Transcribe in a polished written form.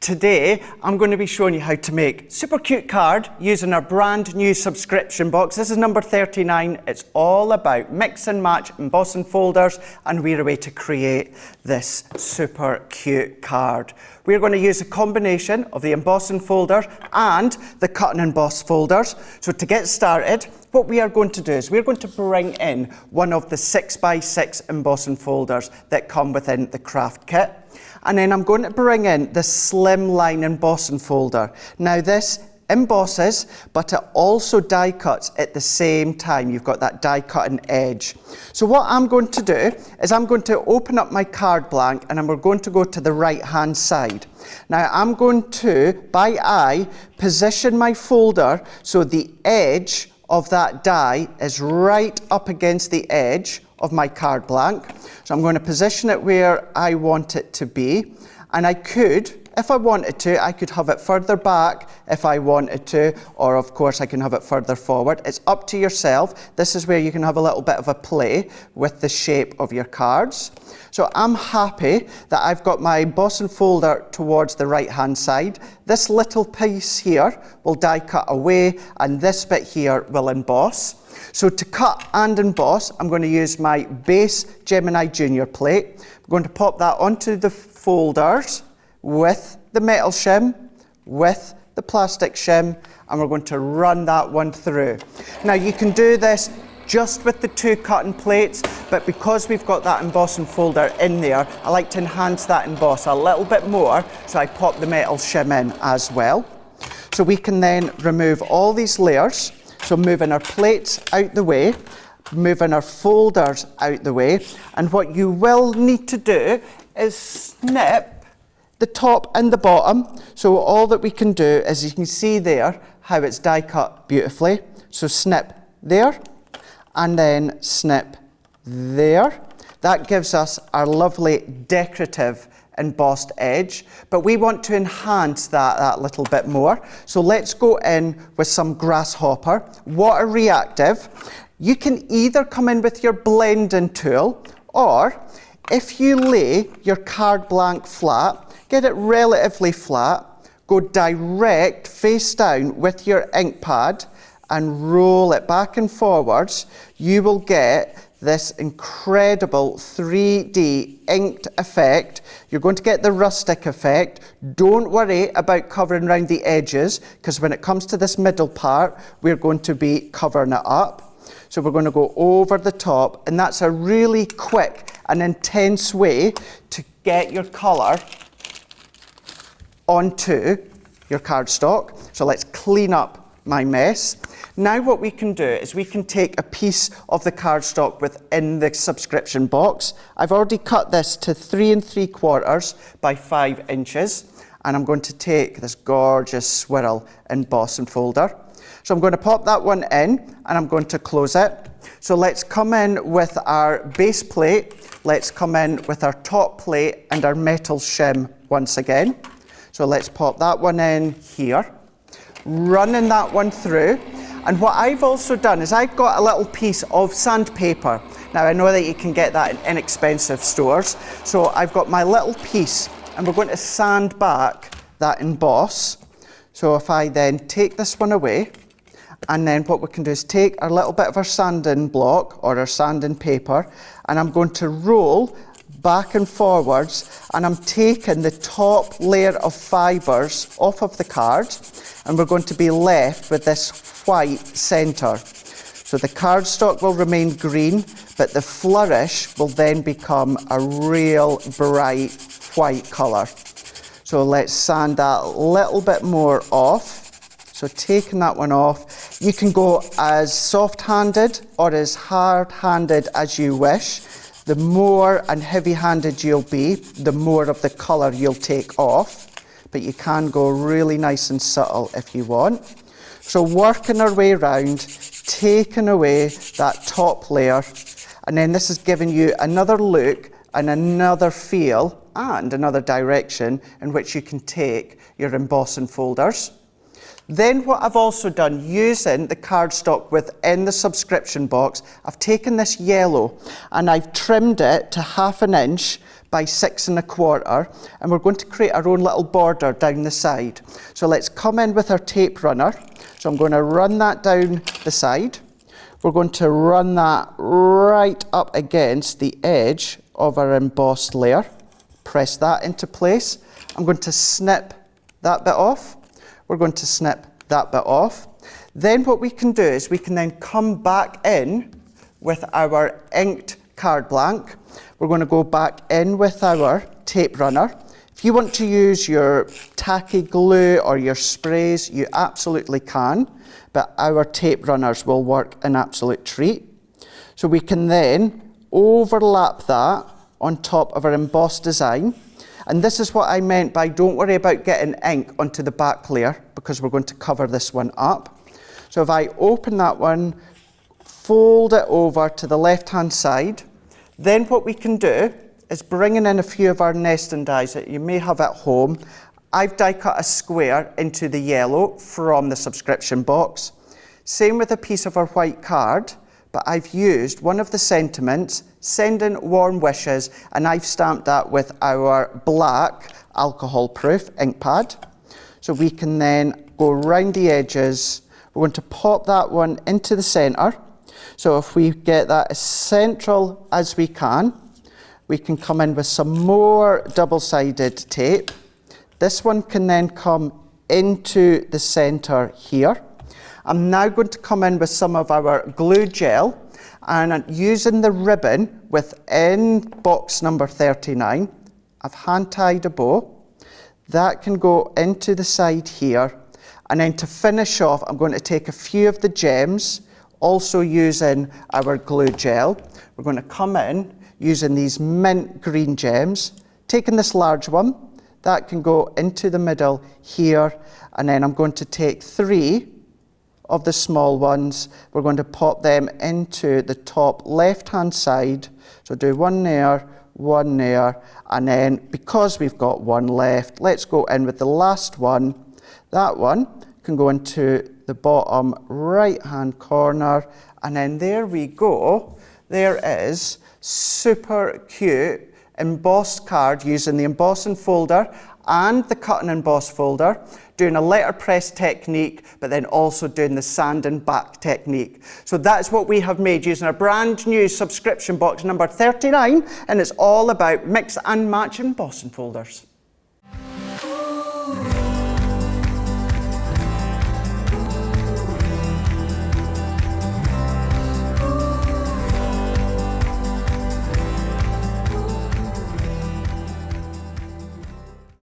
Today I'm going to be showing you how to make super cute card using our brand new subscription box. This is number 39. It's all about mix and match embossing folders, and we're away to create this super cute card. We're going to use a combination of the embossing folder and the cut and emboss folders. So to get started, what we are going to do is we're going to bring in one of the 6x6 embossing folders that come within the craft kit. And then I'm going to bring in the slimline embossing folder. Now this embosses, but it also die cuts at the same time. You've got that die cutting edge. So what I'm going to do is I'm going to open up my card blank and we're going to go to the right hand side. Now I'm going to, by eye, position my folder so the edge of that die is right up against the edge of my card blank. So I'm going to position it where I want it to be, and I could, if I wanted to, I could have it further back if I wanted to, or of course I can have it further forward. It's up to yourself. This is where you can have a little bit of a play with the shape of your cards. So I'm happy that I've got my embossing folder towards the right hand side. This little piece here will die cut away, and this bit here will emboss. So to cut and emboss, I'm going to use my base Gemini Junior plate. I'm going to pop that onto the folders with the metal shim, with the plastic shim, and we're going to run that one through. Now you can do this just with the two cutting plates, but because we've got that embossing folder in there, I like to enhance that emboss a little bit more, so I pop the metal shim in as well. So we can then remove all these layers. So moving our plates out the way, moving our folders out the way, and what you will need to do is snip the top and the bottom. So all that we can do is, you can see there how it's die cut beautifully. So snip there and then snip there. That gives us our lovely decorative embossed edge, but we want to enhance that little bit more. So let's go in with some grasshopper, water reactive. You can either come in with your blending tool, or if you lay your card blank flat, get it relatively flat, go direct face down with your ink pad and roll it back and forwards, you will get this incredible 3D inked effect. You're going to get the rustic effect. Don't worry about covering around the edges, because when it comes to this middle part, we're going to be covering it up. So we're going to go over the top, and that's a really quick and intense way to get your colour onto your cardstock. So let's clean up my mess. Now what we can do is we can take a piece of the cardstock within the subscription box. I've already cut this to 3 3/4 by 5 inches, and I'm going to take this gorgeous swirl embossing folder. So I'm going to pop that one in and I'm going to close it. So let's come in with our base plate, let's come in with our top plate and our metal shim once again. So let's pop that one in here, running that one through. And what I've also done is I've got a little piece of sandpaper. Now I know that you can get that in inexpensive stores. So I've got my little piece, and we're going to sand back that emboss. So if I then take this one away, and then what we can do is take a little bit of our sanding block or our sanding paper, and I'm going to roll back and forwards, and I'm taking the top layer of fibres off of the card, and we're going to be left with this white centre. So the cardstock will remain green, but the flourish will then become a real bright white colour. So let's sand that a little bit more off. So taking that one off, you can go as soft-handed or as hard-handed as you wish. The more and heavy-handed you'll be, the more of the colour you'll take off. But you can go really nice and subtle if you want. So working our way around, taking away that top layer, and then this is giving you another look and another feel and another direction in which you can take your embossing folders. Then what I've also done, using the cardstock within the subscription box, I've taken this yellow and I've trimmed it to 1/2 inch by 6 1/4, and we're going to create our own little border down the side. So let's come in with our tape runner. So I'm going to run that down the side. We're going to run that right up against the edge of our embossed layer. Press that into place. I'm going to snip that bit off. We're going to snip that bit off. Then what we can do is we can then come back in with our inked card blank. We're going to go back in with our tape runner. If you want to use your tacky glue or your sprays, you absolutely can, but our tape runners will work an absolute treat. So we can then overlap that on top of our embossed design. And this is what I meant by don't worry about getting ink onto the back layer, because we're going to cover this one up. So if I open that one, fold it over to the left-hand side, then what we can do is bringing in a few of our nesting dies that you may have at home. I've die cut a square into the yellow from the subscription box. Same with a piece of our white card, but I've used one of the sentiments, sending warm wishes, and I've stamped that with our black alcohol-proof ink pad. So we can then go round the edges. We're going to pop that one into the centre. So if we get that as central as we can come in with some more double-sided tape. This one can then come into the centre here. I'm now going to come in with some of our glue gel, and using the ribbon within box number 39, I've hand-tied a bow. That can go into the side here, and then to finish off, I'm going to take a few of the gems, also using our glue gel. We're going to come in using these mint green gems, taking this large one, that can go into the middle here, and then I'm going to take 3 of the small ones. We're going to pop them into the top left-hand side. So do one there, and then because we've got one left, let's go in with the last one. That one can go into the bottom right-hand corner, and then there we go. There is super cute embossed card using the embossing folder and the cut and emboss folder, doing a letterpress technique, but then also doing the sand and back technique. So that's what we have made using our brand new subscription box number 39, and it's all about mix and match embossing folders.